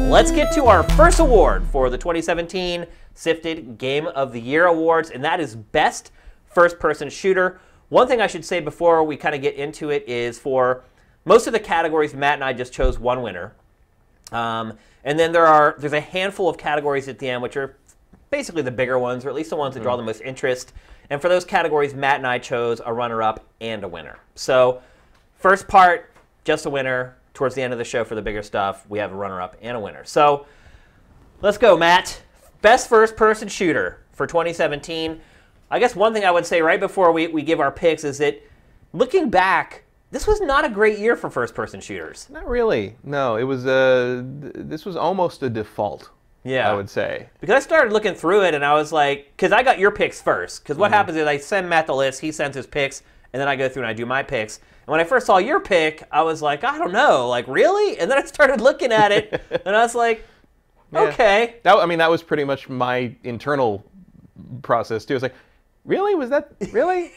Let's get to our first award for the 2017 SIFTD Game of the Year Awards, and that is Best First-Person Shooter. One thing I should say before we kind of get into it is for most of the categories, Matt and I just chose one winner. And then there's a handful of categories at the end, which are basically the bigger ones, or at least the ones that draw the most interest. And for those categories, Matt and I chose a runner-up and a winner. So first part, just a winner. Towards the end of the show for the bigger stuff, we have a runner-up and a winner. So let's go, Matt. Best first-person shooter for 2017. I guess one thing I would say right before we give our picks is that looking back, this was not a great year for first-person shooters. Not really. No, it was this was almost a default. Yeah, I would say. Because I started looking through it and I was like, because I got your picks first. Because what happens is I send Matt the list, he sends his picks, and then I go through and I do my picks. And when I first saw your pick, I was like, I don't know, like, really? And then I started looking at it, and I was like, okay. I mean, that was pretty much my internal process, too. It's like, really? Was that, really?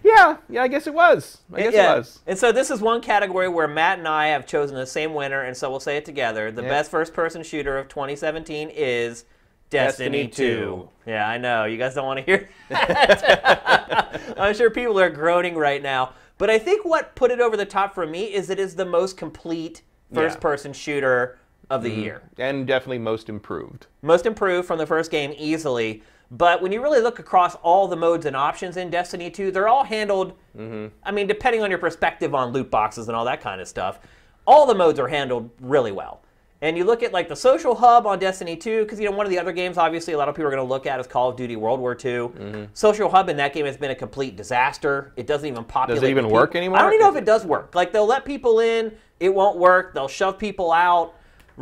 Yeah, I guess it was. I guess it was. And so this is one category where Matt and I have chosen the same winner, and so we'll say it together. The best first-person shooter of 2017 is Destiny 2. Yeah, I know. You guys don't want to hear that. I'm sure people are groaning right now. But I think what put it over the top for me is it is the most complete first-person shooter of the year. And definitely most improved. Most improved from the first game easily. But when you really look across all the modes and options in Destiny 2, they're all handled, I mean, depending on your perspective on loot boxes and all that kind of stuff, all the modes are handled really well. And you look at like the social hub on Destiny 2, because one of the other games obviously a lot of people are going to look at is Call of Duty World War II. Social hub in that game has been a complete disaster. It doesn't even populate. Does it even work anymore? I don't even know if it does work. Like they'll let people in, it won't work. They'll shove people out.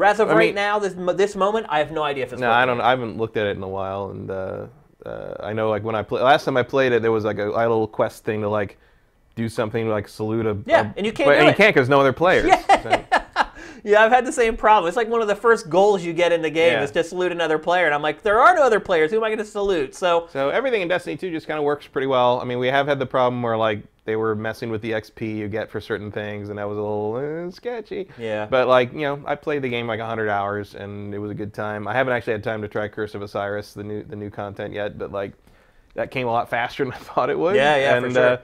As of right now, this moment, I have no idea if it's working. I haven't looked at it in a while, and I know like when last time I played it, there was like a little quest thing to like do something like salute a and you can't do it. And you can't because no other players. Yeah, I've had the same problem. It's like one of the first goals you get in the game is to salute another player. And I'm like, there are no other players. Who am I going to salute? So everything in Destiny 2 just kind of works pretty well. I mean, we have had the problem where like they were messing with the XP you get for certain things, and that was a little sketchy. Yeah. But like, I played the game like 100 hours, and it was a good time. I haven't actually had time to try Curse of Osiris, the new content yet, but like that came a lot faster than I thought it would. Yeah, and, for sure.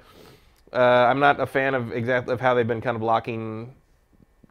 I'm not a fan of how they've been kind of blocking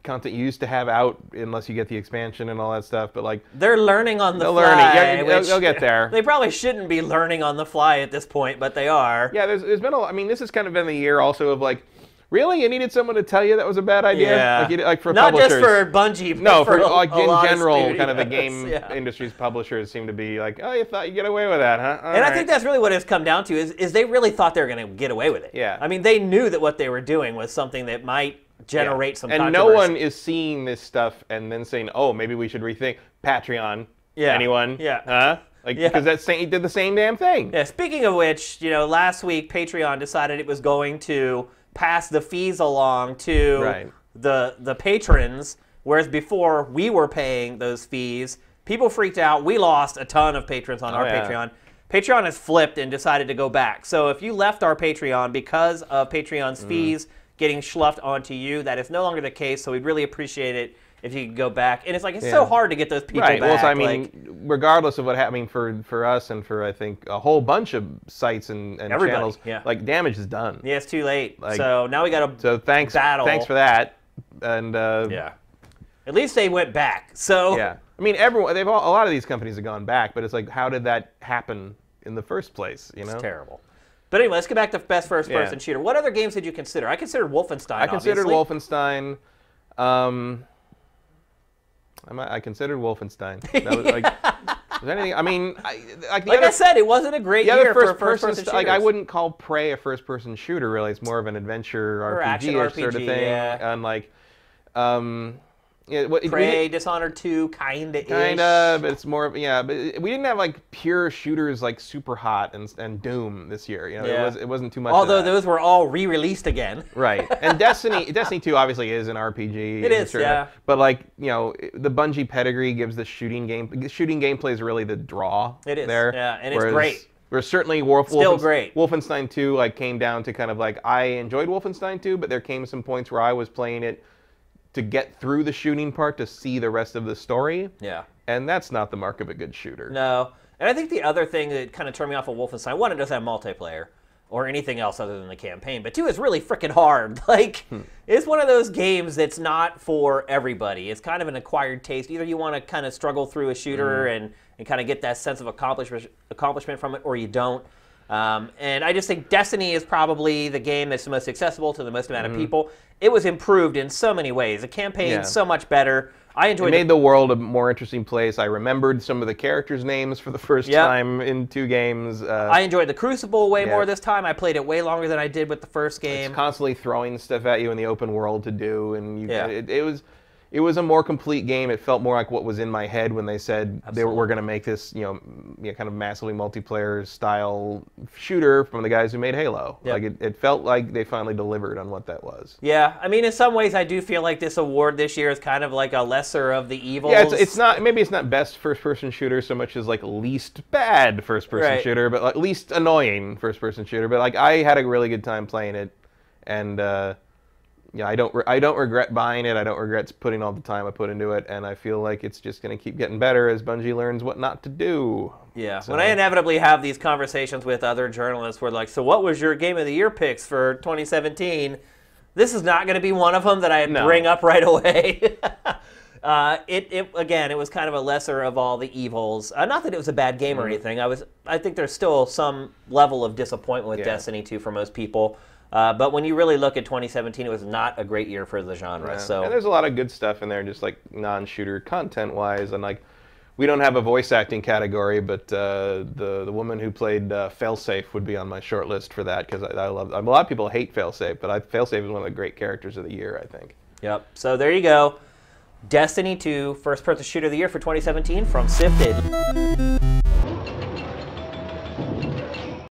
content you used to have out unless you get the expansion and all that stuff, but like they're learning on the fly. Yeah, they'll get there. They probably shouldn't be learning on the fly at this point, but they are. Yeah, there's been I mean, this has kind of been the year also of like, really, you needed someone to tell you that was a bad idea? Yeah. Like for not publishers. just for Bungie, but no, for like in general, of kind of the game industry's publishers seem to be like, oh, you thought you'd get away with that, huh? I think that's really what it's come down to is they really thought they were going to get away with it. Yeah. I mean, they knew that what they were doing was something that might generate some controversy. And no one is seeing this stuff and then saying, oh, maybe we should rethink Patreon. Yeah. Anyone? Yeah. Huh? Like, because he did the same damn thing. Yeah, speaking of which, last week Patreon decided it was going to pass the fees along to the patrons, whereas before we were paying those fees. People freaked out. We lost a ton of patrons on our Patreon. Patreon has flipped and decided to go back. So if you left our Patreon because of Patreon's fees getting schluffed onto you, that is no longer the case. So we'd really appreciate it if you could go back. And it's like, it's so hard to get those people back. Well, so, I mean, regardless of what happened for us and for, I think, a whole bunch of sites and channels, like, damage is done. Yeah, it's too late. Like, so now we got to battle. Thanks for that. And at least they went back. So I mean, a lot of these companies have gone back, but it's like, how did that happen in the first place? It's terrible. But anyway, let's get back to best first-person shooter. What other games did you consider? I considered Wolfenstein, I considered Wolfenstein. I considered Wolfenstein. That was like, was there anything? I mean, I said, it wasn't a great year for first-person shooters. Like, I wouldn't call Prey a first-person shooter, really. It's more of an adventure or RPG-ish sort of thing. And like, Prey, Dishonored 2, kinda-ish. Kinda, but it's more of, but we didn't have like pure shooters like Super Hot and Doom this year. It wasn't too much. Although those were all re-released again. Right, and Destiny 2 obviously is an RPG. It is, But like, the Bungie pedigree gives the shooting gameplay is really the draw. It is, there. And it's great. Where certainly great. Wolfenstein 2 like came down to kind of like, I enjoyed Wolfenstein 2, but there came some points where I was playing it to get through the shooting part to see the rest of the story. Yeah. And that's not the mark of a good shooter. No. And I think the other thing that kind of turned me off of Wolfenstein, one, it doesn't have multiplayer or anything else other than the campaign, but two, it's really freaking hard. Like, it's one of those games that's not for everybody. It's kind of an acquired taste. Either you want to kind of struggle through a shooter and kind of get that sense of accomplishment from it, or you don't. And I just think Destiny is probably the game that's the most accessible to the most amount of people. It was improved in so many ways. The campaign's so much better. I enjoyed it. Made the world a more interesting place. I remembered some of the characters' names for the first time in 2 games. I enjoyed the Crucible way more this time. I played it way longer than I did with the first game. It's constantly throwing stuff at you in the open world to do, and it was a more complete game. It felt more like what was in my head when they said they were going to make this, kind of massively multiplayer style shooter from the guys who made Halo. Like it felt like they finally delivered on what that was. Yeah, I mean, in some ways, I do feel like this award this year is kind of like a lesser of the evils. Yeah, it's not. Maybe it's not best first-person shooter so much as like least bad first-person shooter, but like least annoying first-person shooter. But like I had a really good time playing it, and. Yeah, I don't regret buying it. I don't regret putting all the time I put into it, and I feel like it's just going to keep getting better as Bungie learns what not to do. Yeah, so when I inevitably have these conversations with other journalists where like, so what was your Game of the Year picks for 2017? This is not going to be one of them that I bring up right away. Again, it was kind of a lesser of all the evils. Not that it was a bad game or anything. I think there's still some level of disappointment with Destiny 2 for most people. But when you really look at 2017, it was not a great year for the genre. So and there's a lot of good stuff in there, just like non-shooter content-wise, and like we don't have a voice acting category, but the woman who played Failsafe would be on my short list for that because I love. A lot of people hate Failsafe, but Failsafe is one of the great characters of the year, I think. Yep. So there you go. Destiny 2, first-person shooter of the year for 2017 from SIFTD.